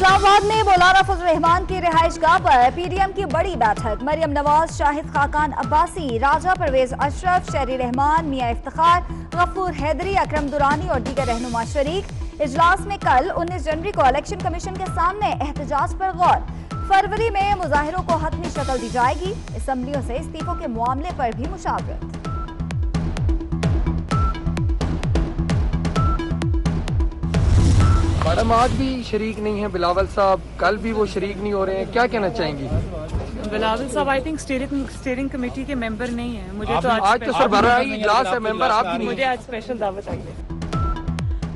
इस्लामाबाद में मौलाना फजल रहमान की रिहाइशगाह पर पीडीएम की बड़ी बैठक। मरियम नवाज, शाहिद खाकान अब्बासी, राजा परवेज अशरफ, शहरी रहमान, मियां इफ्तिखार, गफूर हैदरी, अकरम दुरानी और दीगर रहनुमा शरीक। इजलास में कल 19 जनवरी को इलेक्शन कमीशन के सामने एहतजाज पर गौर। फरवरी में मुजाहिरों को हतमी शक्ल दी जाएगी। असम्बलियों से इस्तीफों के मामले पर भी मुशावरत। मैडम आज भी शरीक नहीं है बिलावल साहब, कल भी वो शरीक नहीं हो रहे हैं, क्या कहना चाहेंगी? बिलावल साहब आई थिंक स्टीयरिंग कमेटी के मेंबर नहीं है। मुझे तो आज तो सरबराही इजलास है, मेंबर आप नहीं। मुझे आज स्पेशल दावत आई है।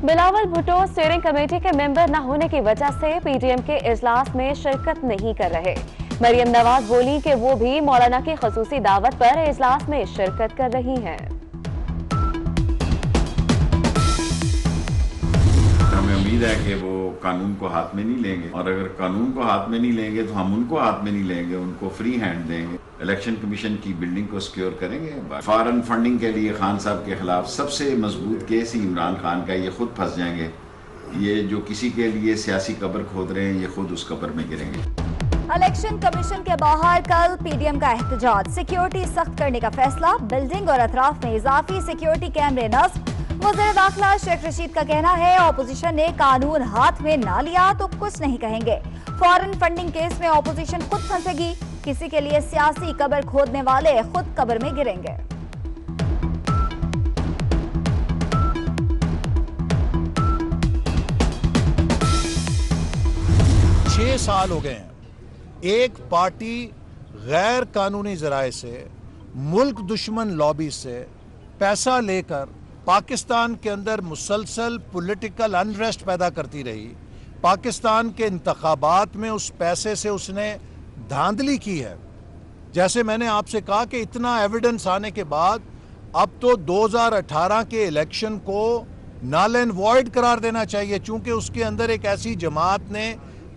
बिलावल भुट्टो स्टीयरिंग कमेटी के मेंबर न होने की वजह से पीडीएम के इजलास में शिरकत नहीं कर रहे। मरियम नवाज बोली कि वो भी मौलाना की खसूसी दावत पर इजलास में शिरकत कर रही हैं। हमें उम्मीद है कि वो कानून को हाथ में नहीं लेंगे, और अगर कानून को हाथ में नहीं लेंगे तो हम उनको हाथ में नहीं लेंगे, उनको फ्री हैंड देंगे। इलेक्शन कमीशन की बिल्डिंग को सिक्योर करेंगे। फॉरेन फंडिंग के लिए खान साहब के खिलाफ सबसे मजबूत केस ही इमरान खान का, ये खुद फंस जाएंगे। ये जो किसी के लिए सियासी कब्र खोद रहे हैं, ये खुद उस कब्र में गिरेंगे। इलेक्शन कमीशन के बाहर कल पीडीएम का एहतजाज। सिक्योरिटी सख्त करने का फैसला। बिल्डिंग और अतराफ में इजाफी सिक्योरिटी कैमरे नस्ब। वज़ीर दाखिला शेख रशीद का कहना है ऑपोजिशन ने कानून हाथ में ना लिया तो कुछ नहीं कहेंगे। फॉरेन फंडिंग केस में ऑपोजिशन खुद फंसेगी। किसी के लिए सियासी कब्र खोदने वाले खुद कब्र में गिरेंगे। छह साल हो गए हैं एक पार्टी गैर कानूनी जराए से, मुल्क दुश्मन लॉबी से पैसा लेकर पाकिस्तान के अंदर मुसलसल पॉलिटिकल अनरेस्ट पैदा करती रही। पाकिस्तान के इंतखाबात में उस पैसे से उसने धांधली की है। जैसे मैंने आपसे कहा कि इतना एविडेंस आने के बाद अब तो 2018 के इलेक्शन को नल एंड वॉइड करार देना चाहिए, चूंकि उसके अंदर एक ऐसी जमात ने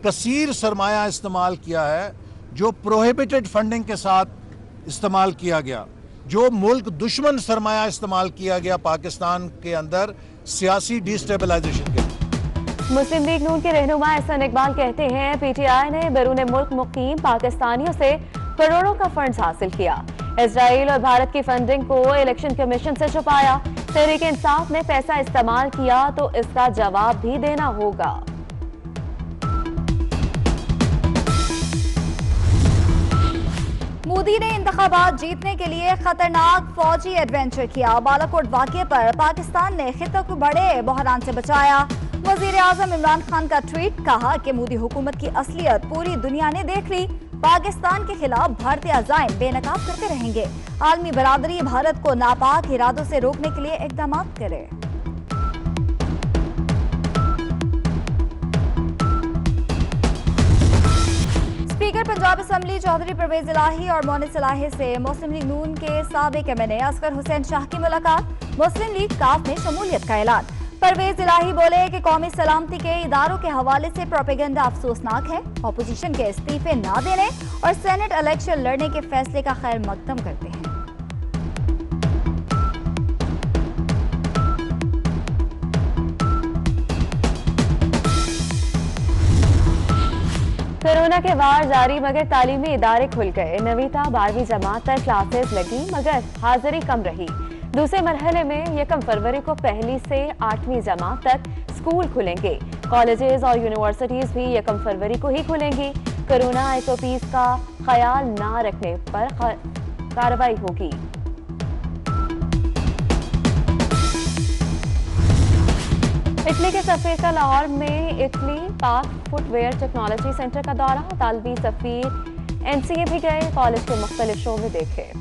कसीर सरमाया इस्तेमाल किया है जो प्रोहिबिटेड फंडिंग के साथ इस्तेमाल किया गया, जो मुल्क दुश्मन सरमाया इस्तेमाल किया गया पाकिस्तान के अंदर सियासी डिस्टेबलाइजेशन के। मुस्लिम लीग नून के रहनुमा एहसन इकबाल कहते हैं पीटीआई ने बैरून मुल्क मुकीम पाकिस्तानियों से करोड़ों का फंड्स हासिल किया। इजराइल और भारत की फंडिंग को इलेक्शन कमीशन से छुपाया। तहरीक इंसाफ ने पैसा इस्तेमाल किया तो इसका जवाब भी देना होगा। मोदी ने इंतखाबात जीतने के लिए खतरनाक फौजी एडवेंचर किया। बालाकोट वाक़े पर पाकिस्तान ने खित्ते को बड़े बहरान से बचाया। वजीर आजम इमरान खान का ट्वीट, कहा कि मोदी हुकूमत की असलियत पूरी दुनिया ने देख ली। पाकिस्तान के खिलाफ भारतीय अज़ाइम बेनकाब करते रहेंगे। आलमी बरादरी भारत को नापाक इरादों से रोकने के लिए इक़दाम करे। स्पीकर पंजाब असम्बली चौधरी परवेज इलाही और मोनिस इलाही से मुस्लिम लीग नून के साबिक एमएनए असगर हुसैन शाह की मुलाकात। मुस्लिम लीग काफ में शमूलियत का ऐलान। परवेज इलाही बोले कि कौमी सलामती के इदारों के हवाले से प्रोपेगेंडा अफसोसनाक है। ऑपोजिशन के इस्तीफे ना देने और सेनेट इलेक्शन लड़ने के फैसले का खैर मकदम करते हैं। कोरोना के वार जारी मगर तालीमी इदारे खुल गए। 9वीं ता 12वीं जमात तक क्लासेस लगी मगर हाजिरी कम रही। दूसरे मरहले में 1 फरवरी को पहली से 8वीं जमात तक स्कूल खुलेंगे। कॉलेजेस और यूनिवर्सिटीज भी 1 फरवरी को ही खुलेंगी। कोरोना एसओपीज का ख्याल ना रखने पर कार्रवाई होगी। इटली के सफीर का लाहौर में इटली पाक फुटवेयर टेक्नोलॉजी सेंटर का दौरा। तालबी सफीर एनसीए भी गए, कॉलेज के मुख्तलिफ शोबे देखे।